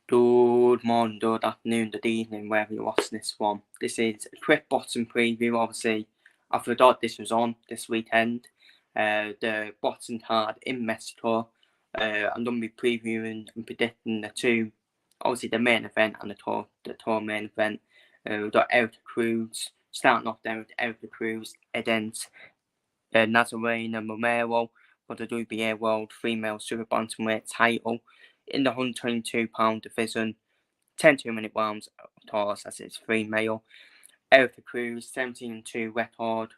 Good morning, good afternoon, good evening, wherever you're watching this from. This is a quick boxing preview. Obviously, I forgot this was on this weekend. The boxing card in Mexico. I'm going to be previewing and predicting the two, obviously the main event and the tour main event. We've got Eric Cruz, starting off there with Eric Cruz against Nazarena Romero for the WBA World Female Super Bantamweight title in the 122-pound division. 10 2-minute rounds, of course, as it's female. Erica Cruz, 17-2 record.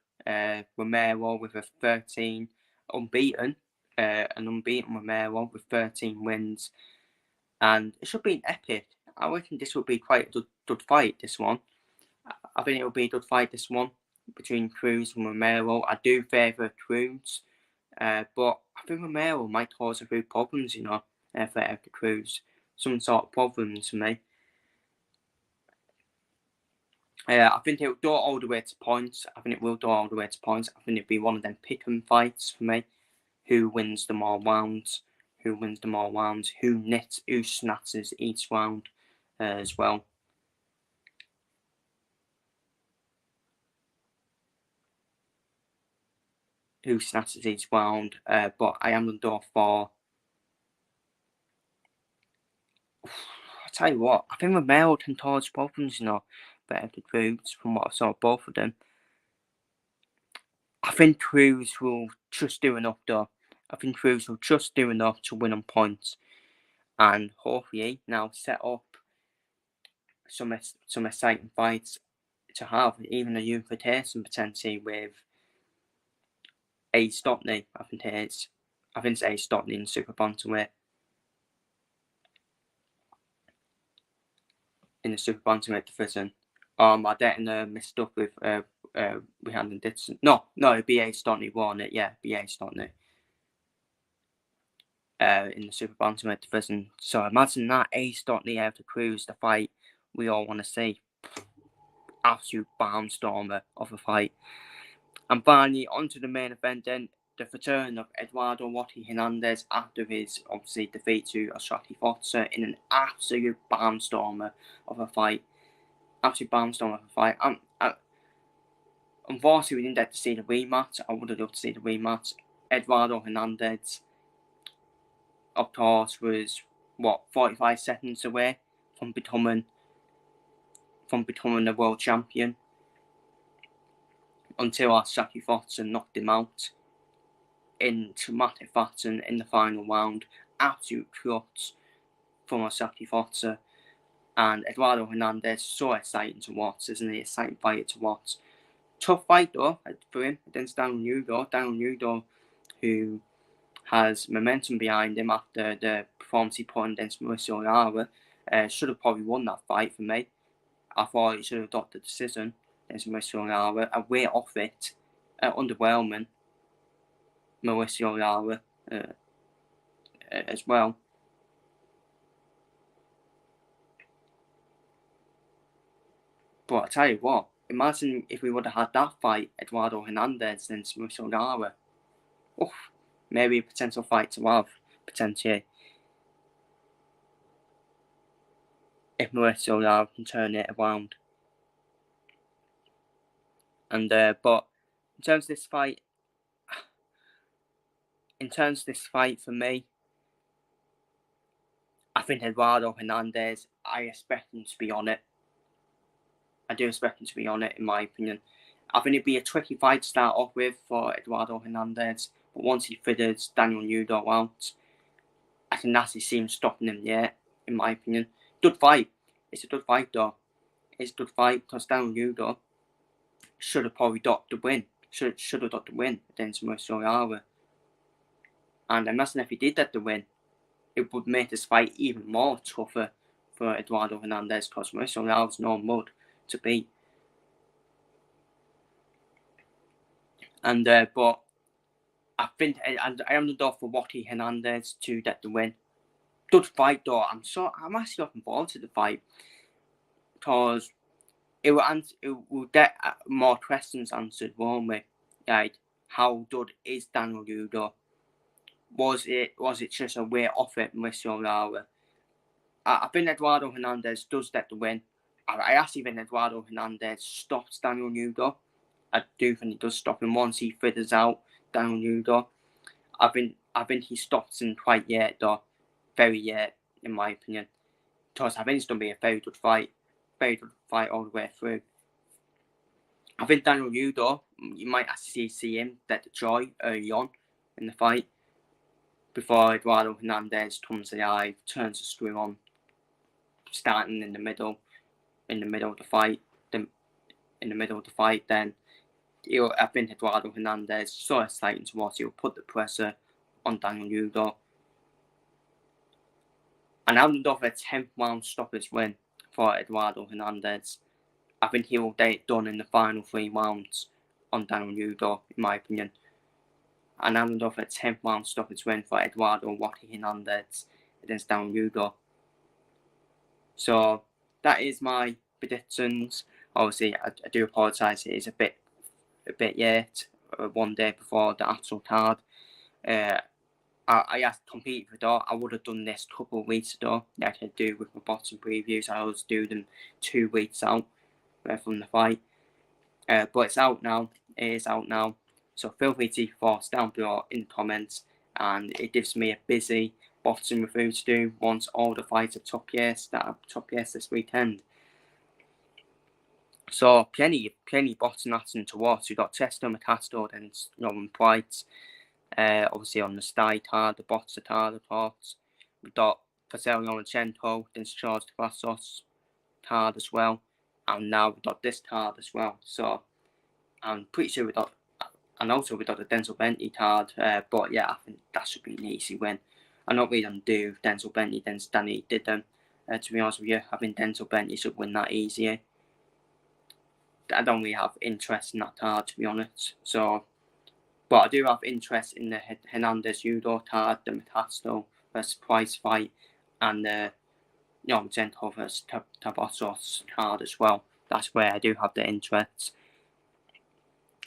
Romero with a 13 unbeaten. An unbeaten Romero with 13 wins. And it should be an epic. I reckon this will be quite a good fight, this one. I think it will be a good fight, this one, between Cruz and Romero. I do favour Cruz, but I think Romero might cause a few problems, for Erica Cruz. Some sort of problems for me. I think it'll go all the way to points. I think it'll be one of them pick 'em fights for me. Who wins the more rounds? Who snatches each round as well. Who snatches each round? But I am going to go for. I'll tell you what. I think Romero can cause problems, better to Cruz from what I saw of both of them. I think Cruz will just do enough, though. I think Cruz will just do enough to win on points, and hopefully now set up some exciting fights to have, even a unification potentially with A. Stotney. I think it's A. Stotney in Super Bantamweight. In the Super Bantamweight division. I didn't mixed up with Hernandez. No, it'd be A. Stotney won it. Yeah, be A. Stotney. In the Super Bantamweight division. So imagine that A. Stotney out to Cruz, the fight we all want to see. Absolute barnstormer of a fight. And finally, onto the main event then, the return of Eduardo Hernandez after his, obviously, defeat to Ostraki Forza in an absolute barnstormer of a fight. Unfortunately, we didn't get to see the rematch. I would have loved to see the rematch. Eduardo Hernandez, of course, was 45 seconds away from becoming the world champion until Ostraki Forza knocked him out in traumatic fashion in the final round. Absolute clutch from Ostraki Forza. And Eduardo Hernandez, so exciting to watch, isn't he? Exciting fighter to watch. Tough fight though for him against Lugo. Lugo, who has momentum behind him after the performance he put on against Mauricio Lara. Should have probably won that fight for me. I thought he should have got the decision against Mauricio Lara. A way off it. Underwhelming Mauricio Lara as well. But I tell you what, imagine if we would have had that fight, Eduardo Hernandez and Mauricio Lara. Maybe a potential fight to have, potentially. If Mauricio Lara can turn it around. And but in terms of this fight for me, I think Eduardo Hernandez, I expect him to be on it. I do expect him to be on it, in my opinion. I think it'd be a tricky fight to start off with for Eduardo Hernandez, but once he figures Daniel Nudo out, I can actually see him stopping him there, in my opinion. Good fight. It's a good fight, though. It's a good fight because Daniel Nudo should have probably got the win. Should have got the win against Mauricio Lara. And imagine if he did get the win, it would make this fight even more tougher for Eduardo Hernandez because Mauricio Lara's no mud to beat. And but I think I am the door for Joaquin Hernandez to get the win. Good fight though. I'm actually looking forward to the fight because it will get more questions answered, won't we? Like, how good is Daniel Lugo? Was it just a way off it, Mauricio Lara? I think Eduardo Hernandez does get the win. I actually think Eduardo Hernandez stops Daniel Lugo. I do think he does stop him once he figures out Daniel Lugo. I think he stops him quite yet though, very yet in my opinion. Because I think it's going to be a very good fight all the way through. I think Daniel Lugo, you might actually see him get the joy early on in the fight before Eduardo Hernandez comes alive, turns the screw on, starting in the middle of the fight. Then I think Eduardo Hernandez so exciting to watch. He'll put the pressure on Daniel Lugo. And I would love a 10th round stoppage win for Eduardo Hernandez. I think he will get it done in the final 3 rounds on Daniel Lugo, in my opinion. And I would love a 10th round stoppage win for Eduardo Hernandez against Daniel Lugo. So that is my predictions. Obviously, I do apologise. It is a bit yet, one day before the actual card. I had completely forgot. I would have done this a couple of weeks ago, like I do with my boxing previews. I always do them 2 weeks out from the fight. But it's out now. It is out now. So feel free to leave thoughts down below in the comments. And it gives me a busy boxing review to do once all the fights are top yes this weekend. So plenty boxing action to watch. We've got Chester McCaskill and Roman Price. Obviously on the Style card, the boxer card, of course. We've got Vasily Lomachenko against George Vassos card as well. And now we've got this card as well. So I'm pretty sure we've got the Denzel Bentley card. But yeah, I think that should be an easy win. I'm not really going to do Denzel Bentley against Danny Didden. To be honest with you, I think Denzel Bentley should win that easier. I don't really have interest in that card, to be honest. So, but I do have interest in the Hernandez Lugo card, the McCaskill versus Price fight, and the Lomachenko versus Tabassos card as well. That's where I do have the interest.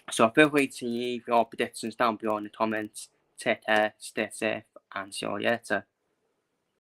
So feel free to leave your predictions down below in the comments. Take care, stay safe, and see you later.